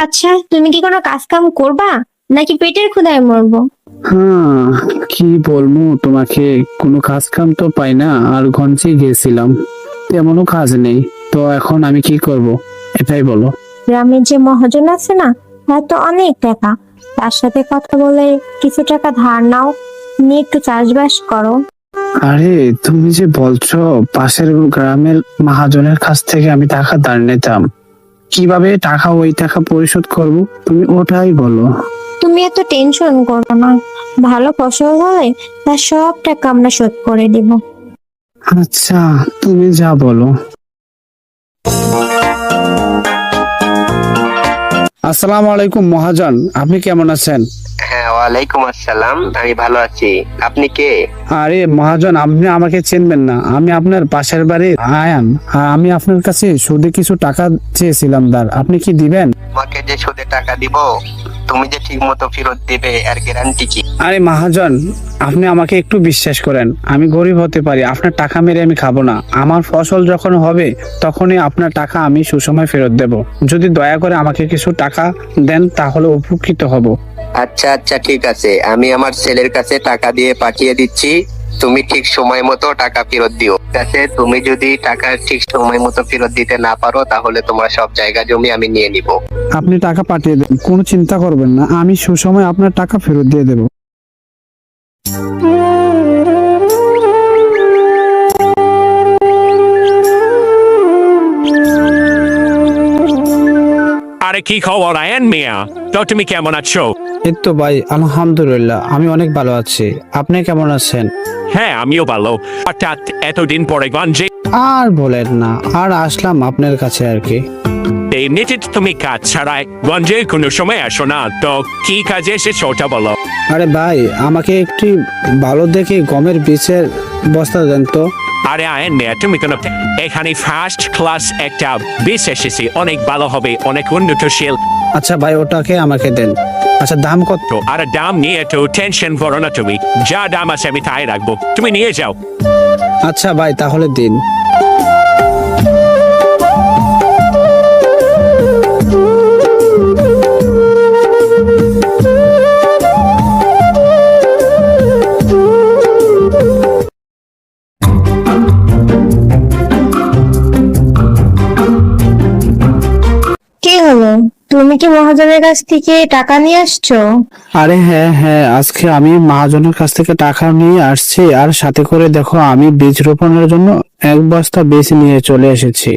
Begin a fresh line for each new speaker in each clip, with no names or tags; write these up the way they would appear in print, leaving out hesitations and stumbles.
আচ্ছা, তুমি কি কোনো কাজ কাম করবা নাকি পেটের ক্ষুধায় মরবো?
হ্যাঁ, কি বলবো তোমাকে, কোনো কাজ কাম তো পাই না, আর গঞ্জে গিয়েছিলাম, তেমনও কাজ নেই। তো এখন আমি কি করব, এটাই বলো।
গ্রামের যে মহাজন আছে না, হয়তো অনেক টাকা, তার সাথে কথা বলে কিছু টাকা ধার নাও, নিয়ে একটু চাষবাস করো।
আরে তুমি যে বলছো পাশের গ্রামের মহাজনের কাছ থেকে আমি টাকা ধার নিতাম, কিভাবে ওই টাকা পরিশোধ করব, তুমি ওটাই বলো।
তুমি এত টেনশন করো না, ভালো ফসল হলে তার সব টাকা আমরা শোধ করে দিব।
আচ্ছা, তুমি যা বলো। আসসালামু আলাইকুম মহাজন, আপনি কেমন আছেন?
হ্যাঁ, ওয়ালাইকুম আসসালাম। আমি ভালো আছি। আপনি কে?
আরে মহাজন, আপনি আমাকে চিনবেন না, আমি আপনার পাশের বাড়ির আয়ান। আর আমি আপনার কাছে সুদে কিছু টাকা চেয়েছিলাম ধার, আপনি কি দিবেন?
তোমাকে যে সুদে টাকা দিব, তুমি যে ঠিক মতো ফেরত দিবে এর গ্যারান্টি কি?
আরে মহাজন, আপনি আমাকে একটু বিশ্বাস করেন, আমি গরিব হতে পারি, আপনার টাকা মেরে আমি খাবো না। আমার ফসল যখন হবে তখনই আপনার টাকা আমি সুসময় ফেরত দেব। যদি দয়া করে আমাকে কিছু টাকা দেন তাহলে উপকৃত হব।
আচ্ছা আচ্ছা, ঠিক আছে। আমি আমার ছেলের কাছে টাকা দিয়ে পাঠিয়ে দিচ্ছি। তুমি ঠিক সময় মতো টাকা ফেরত দিও। ঠিক আছে? তুমি যদি টাকা ঠিক সময় মতো ফেরত দিতে না পারো, তাহলে তোমার সব জায়গা জমি আমি নিয়ে নিব।
আপনি টাকা পাঠিয়ে দেন, কোনো চিন্তা করবেন না, আমি সুসময় আপনার টাকা ফেরত দিয়ে দেব।
আরে কি খবর আয়ান মিয়া? তো তুমি কেমন আছো?
এই তো ভাই, আলহামদুলিল্লাহ আমি অনেক ভালো আছি, আপনি কেমন আছেন?
হ্যাঁ, আমিও ভালো। হঠাৎ এতদিন পরে গঞ্জে
আর বলেন না, আর আসলাম আপনার কাছে আর কি।
এমনিতে তো তুমি কাজ ছাড়াই গঞ্জে কোনো সময় আসো না, তো কি কাজে এসেছো ওটা বলো।
আরে ভাই, আমাকে একটি ভালো দেখে গমের বীজের বস্তা দেন তো।
আরে আয়ান মিয়া, তুমি কোনো এখানে ফার্স্ট ক্লাস একটা বিষ এসেছি, অনেক ভালো হবে, অনেক উন্নতশীল।
আচ্ছা ভাই, ওটাকে আমাকে দেন। আচ্ছা, দাম কত?
তো আর দাম নিয়ে একটু টেনশন করো না তুমি, যা দাম আছে আমি তাই রাখবো, তুমি নিয়ে যাও।
আচ্ছা ভাই, তাহলে দিন।
কি হলো, তুমি কি মহাজনের কাছ থেকে টাকা নিয়ে আসছো?
আরে হ্যাঁ হ্যাঁ, আজকে আমি মহাজনের কাছ থেকে টাকা নিয়ে আসছি, আর সাথে করে দেখো আমি বীজ রোপণের জন্য এক বস্তা বীজ নিয়ে চলে এসেছি।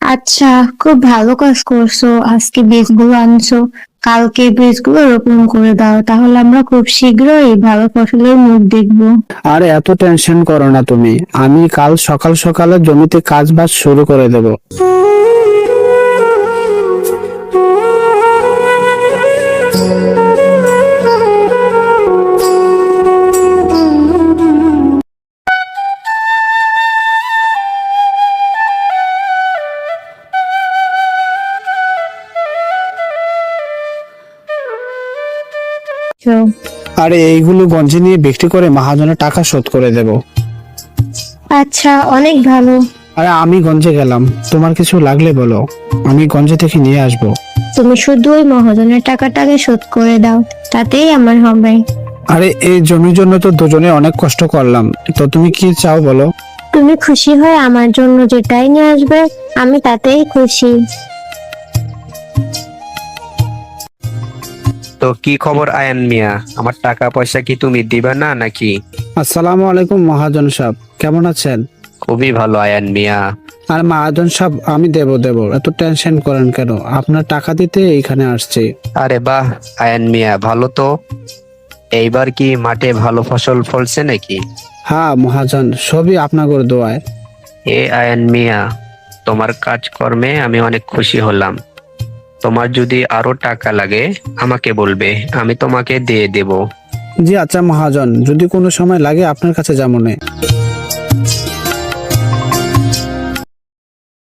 আচ্ছা, খুব ভালো কাজ করছো, আজকে বীজগুলো আনছো। কালকে বীজগুলো রোপণ করে দাও, তাহলে আমরা খুব শীঘ্রই ভালো ফসলের মুখ দেখবো।
আর এত টেনশন করো না তুমি, আমি কাল সকাল সকালে জমিতে কাজ বাজ শুরু করে দেব।
তো,
আরে এইগুলো গঞ্জি নিয়ে বিক্রি করে মহাজনের টাকা শোধ করে দেব।
আচ্ছা, অনেক ভালো।
আরে আমি গঞ্জে গেলাম, তোমার কিছু লাগলে বলো, আমি গঞ্জে থেকে নিয়ে আসবো।
তুমি শুধু ওই মহাজনের টাকাটাকে শোধ করে দাও, তাতেই আমার হবে।
আরে এই জমির জন্য তো দুজনে অনেক কষ্ট করলাম, তো তুমি কি চাও বলো?
তুমি খুশি হয়ে আমার জন্য যেটাই নিয়ে আসবে, আমি তাতেই খুশি।
তো কি খবর আয়ান মিয়া? আমার টাকা পয়সা কি তুমি দিবে না নাকি?
আসসালামু আলাইকুম মহাজন সাহেব, কেমন আছেন?
খুবই ভালো আয়ান মিয়া।
আর মহাজন সাহেব, আমি দেব, এত টেনশন করেন কেন, আপনার টাকা দিতে এইখানে আসছি।
আরে বাহ আয়ান মিয়া, ভালো তো। এইবার কি মাঠে ভালো ফসল ফলছে নাকি?
হ্যাঁ মহাজন, সবই আপনাদের দোয়ায়।
এ আয়ান মিয়া, তোমার কাজকর্মে আমি অনেক খুশি হলাম। তোমার যদি আরো টাকা লাগে আমাকে বলবে, আমি তোমাকে দিয়ে দেব।
জি আচ্ছা মহাজন, যদি কোনো সময় লাগে আপনার কাছে যাবো নে।